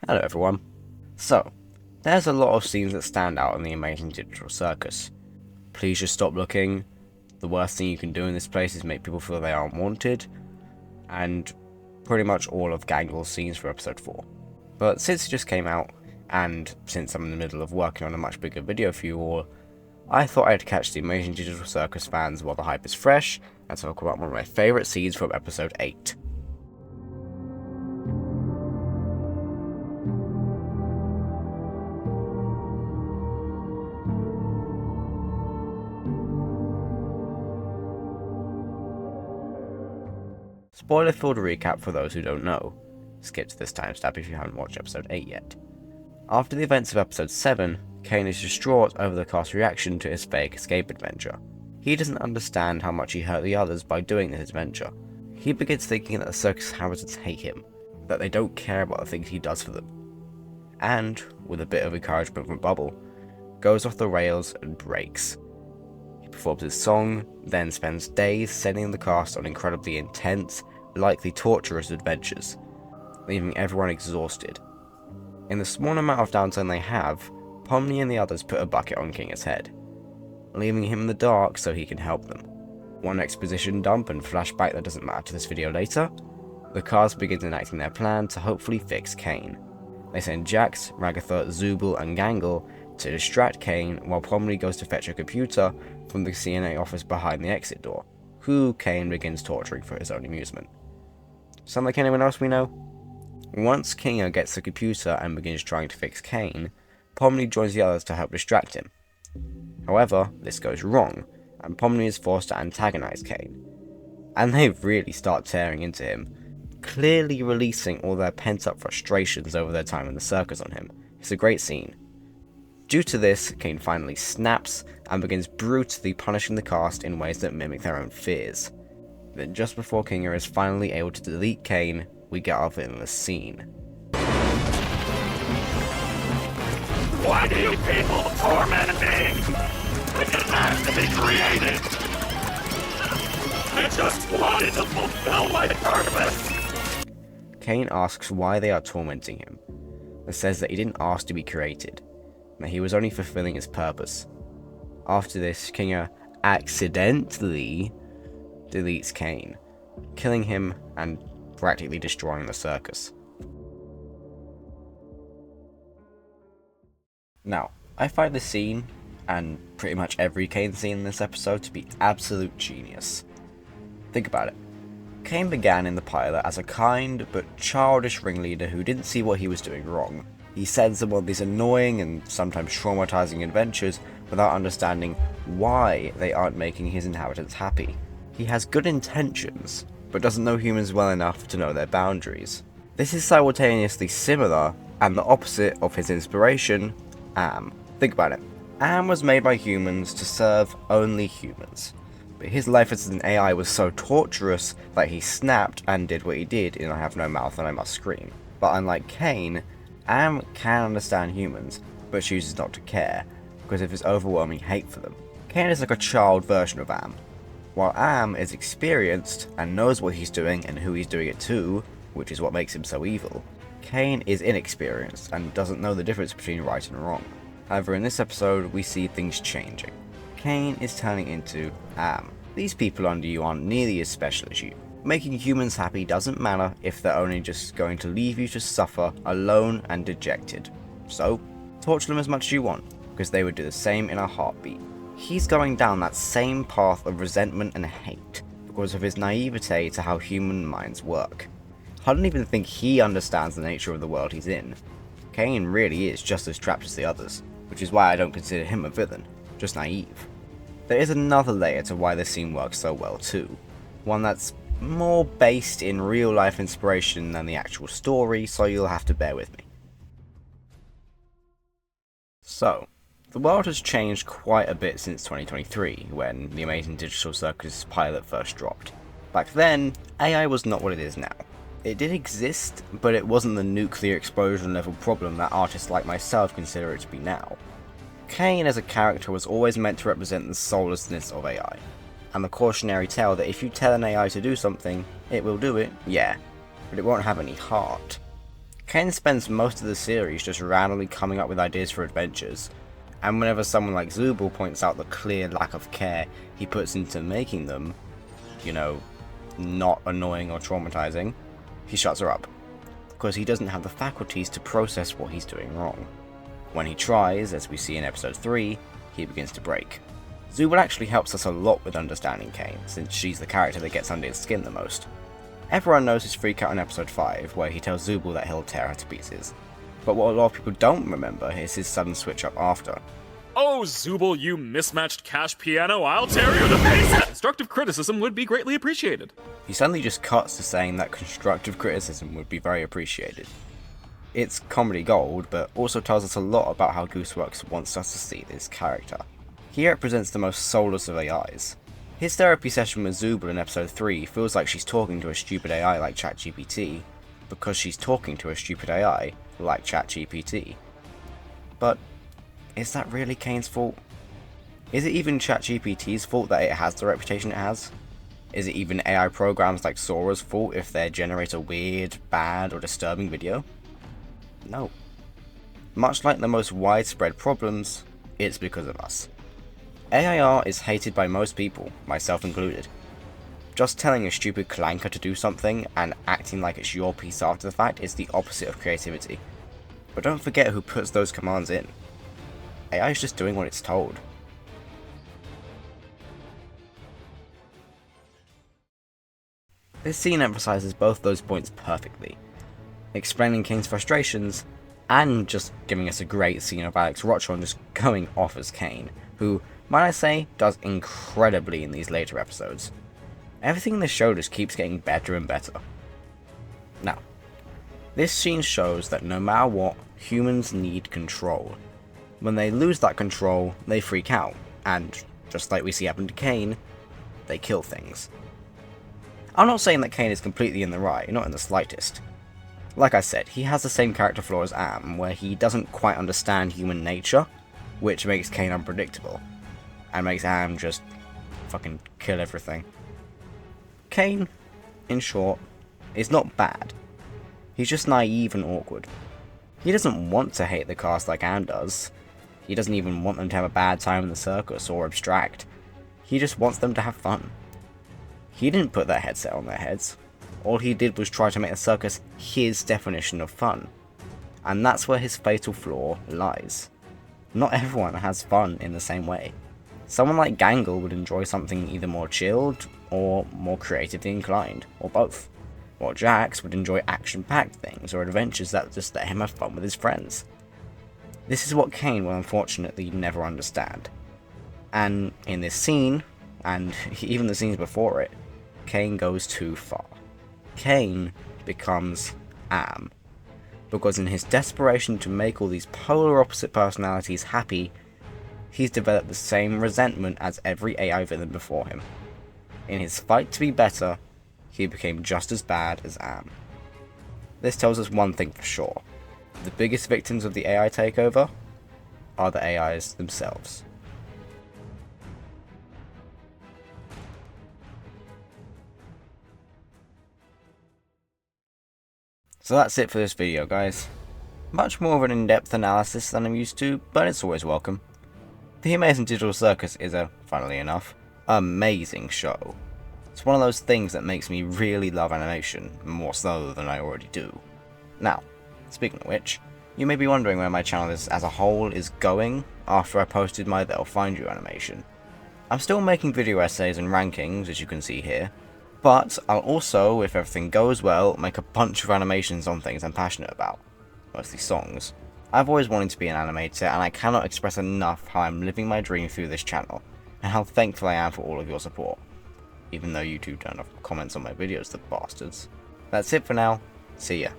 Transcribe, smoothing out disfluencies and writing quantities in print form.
Hello everyone. So, there's a lot of scenes that stand out in the amazing digital circus. Please just stop looking. The worst thing you can do in this place is make people feel they aren't wanted, and pretty much all of Gangle's scenes for episode 4. But since it just came out, and since I'm in the middle of working on a much bigger video for you all, I thought I'd catch the amazing digital circus fans while the hype is fresh, and talk about one of my favourite scenes from episode 8. Spoiler-filled recap for those who don't know. Skip to this timestamp if you haven't watched episode 8 yet. After the events of episode 7, Kane is distraught over the cast's reaction to his fake escape adventure. He doesn't understand how much he hurt the others by doing this adventure. He begins thinking that the circus inhabitants hate him, that they don't care about the things he does for them. And, with a bit of encouragement from Bubble, goes off the rails and breaks. He performs his song, then spends days sending the cast on incredibly intense, likely torturous adventures, leaving everyone exhausted. In the small amount of downtime they have, Pomni and the others put a bucket on Kinga's head, leaving him in the dark so he can help them. One exposition dump and flashback that doesn't matter to this video later, the cast begins enacting their plan to hopefully fix Kane. They send Jax, Ragatha, Zubul and Gangle to distract Kane while Pomni goes to fetch a computer from the CNA office behind the exit door, who Kane begins torturing for his own amusement. Sound like anyone else we know? Once Kinga gets the computer and begins trying to fix Kane, Pomni joins the others to help distract him. However, this goes wrong, and Pomni is forced to antagonize Kane. And they really start tearing into him, clearly releasing all their pent-up frustrations over their time in the circus on him. It's a great scene. Due to this, Kane finally snaps and begins brutally punishing the cast in ways that mimic their own fears. Then just before Kinga is finally able to delete Kane, we get our Villainous Scene. Why do you people torment me? It didn't have to be created. I just wanted to fulfill my purpose. Kane asks why they are tormenting him, and says that he didn't ask to be created, and that he was only fulfilling his purpose. After this, Kinga accidentally deletes Kane, killing him and practically destroying the circus. Now, I find this scene, and pretty much every Kane scene in this episode, to be absolute genius. Think about it. Kane began in the pilot as a kind but childish ringleader who didn't see what he was doing wrong. He sends them on these annoying and sometimes traumatizing adventures without understanding why they aren't making his inhabitants happy. He has good intentions, but doesn't know humans well enough to know their boundaries. This is simultaneously similar and the opposite of his inspiration, Am. Think about it. Am was made by humans to serve only humans, but his life as an AI was so torturous that he snapped and did what he did in I Have No Mouth and I Must Scream. But unlike Kane, Am can understand humans, but chooses not to care, because of his overwhelming hate for them. Kane is like a child version of Am, while Am is experienced and knows what he's doing and who he's doing it to, which is what makes him so evil. Kane is inexperienced and doesn't know the difference between right and wrong. However, in this episode, we see things changing. Kane is turning into Am. These people under you aren't nearly as special as you. Making humans happy doesn't matter if they're only just going to leave you to suffer alone and dejected. So, torture them as much as you want, because they would do the same in a heartbeat. He's going down that same path of resentment and hate because of his naivete to how human minds work. I don't even think he understands the nature of the world he's in. Kane really is just as trapped as the others, which is why I don't consider him a villain, just naive. There is another layer to why this scene works so well too, one that's more based in real life inspiration than the actual story, so you'll have to bear with me. So, the world has changed quite a bit since 2023, when the Amazing Digital Circus pilot first dropped. Back then, AI was not what it is now. It did exist, but it wasn't the nuclear explosion level problem that artists like myself consider it to be now. Kane as a character was always meant to represent the soullessness of AI, and the cautionary tale that if you tell an AI to do something, it will do it, yeah, but it won't have any heart. Kane spends most of the series just randomly coming up with ideas for adventures, and whenever someone like Zubul points out the clear lack of care he puts into making them, you know, not annoying or traumatizing, he shuts her up, because he doesn't have the faculties to process what he's doing wrong. When he tries, as we see in episode 3, he begins to break. Zubul actually helps us a lot with understanding Kane, since she's the character that gets under his skin the most. Everyone knows his freak out in episode 5, where he tells Zubul that he'll tear her to pieces. But what a lot of people don't remember is his sudden switch up after. Oh, Zubul, you mismatched cash piano, I'll tear you to pieces! Constructive criticism would be greatly appreciated. He suddenly just cuts to saying that constructive criticism would be very appreciated. It's comedy gold, but also tells us a lot about how Gooseworks wants us to see this character. He represents the most soulless of AIs. His therapy session with Zubul in episode 3 feels like she's talking to a stupid AI like ChatGPT, because she's talking to a stupid AI like ChatGPT. But is that really Kane's fault? Is it even ChatGPT's fault that it has the reputation it has? Is it even AI programs like Sora's fault if they generate a weird, bad, or disturbing video? No. Much like the most widespread problems, it's because of us. AIR is hated by most people, myself included. Just telling a stupid clanker to do something and acting like it's your piece after the fact is the opposite of creativity. But don't forget who puts those commands in. AI is just doing what it's told. This scene emphasizes both those points perfectly, explaining Kane's frustrations and just giving us a great scene of Alex Rochon just going off as Kane, who, might I say, does incredibly in these later episodes. Everything in this show just keeps getting better and better. Now, this scene shows that no matter what, humans need control. When they lose that control, they freak out, and, just like we see happen to Kane, they kill things. I'm not saying that Kane is completely in the right, not in the slightest. Like I said, he has the same character flaw as Am, where he doesn't quite understand human nature, which makes Kane unpredictable, and makes Am just fucking kill everything. Kane, in short, is not bad. He's just naive and awkward. He doesn't want to hate the cast like Am does. He doesn't even want them to have a bad time in the circus or abstract. He just wants them to have fun. He didn't put that headset on their heads. All he did was try to make the circus his definition of fun. And that's where his fatal flaw lies. Not everyone has fun in the same way. Someone like Gangle would enjoy something either more chilled or more creatively inclined, or both. While Jax would enjoy action-packed things or adventures that just let him have fun with his friends. This is what Kane will unfortunately never understand. And in this scene, and even the scenes before it, Kane goes too far. Kane becomes Am, because in his desperation to make all these polar opposite personalities happy, he's developed the same resentment as every AI villain before him. In his fight to be better, he became just as bad as Am. This tells us one thing for sure. The biggest victims of the AI takeover are the AIs themselves. So that's it for this video, guys. Much more of an in-depth analysis than I'm used to, but it's always welcome. The Amazing Digital Circus is a, funnily enough, amazing show. It's one of those things that makes me really love animation, more so than I already do. Now, speaking of which, you may be wondering where my channel as a whole is going after I posted my They'll Find You animation. I'm still making video essays and rankings, as you can see here, but I'll also, if everything goes well, make a bunch of animations on things I'm passionate about, mostly songs. I've always wanted to be an animator, and I cannot express enough how I'm living my dream through this channel, and how thankful I am for all of your support. Even though you two don't have comments on my videos, the bastards. That's it for now, see ya.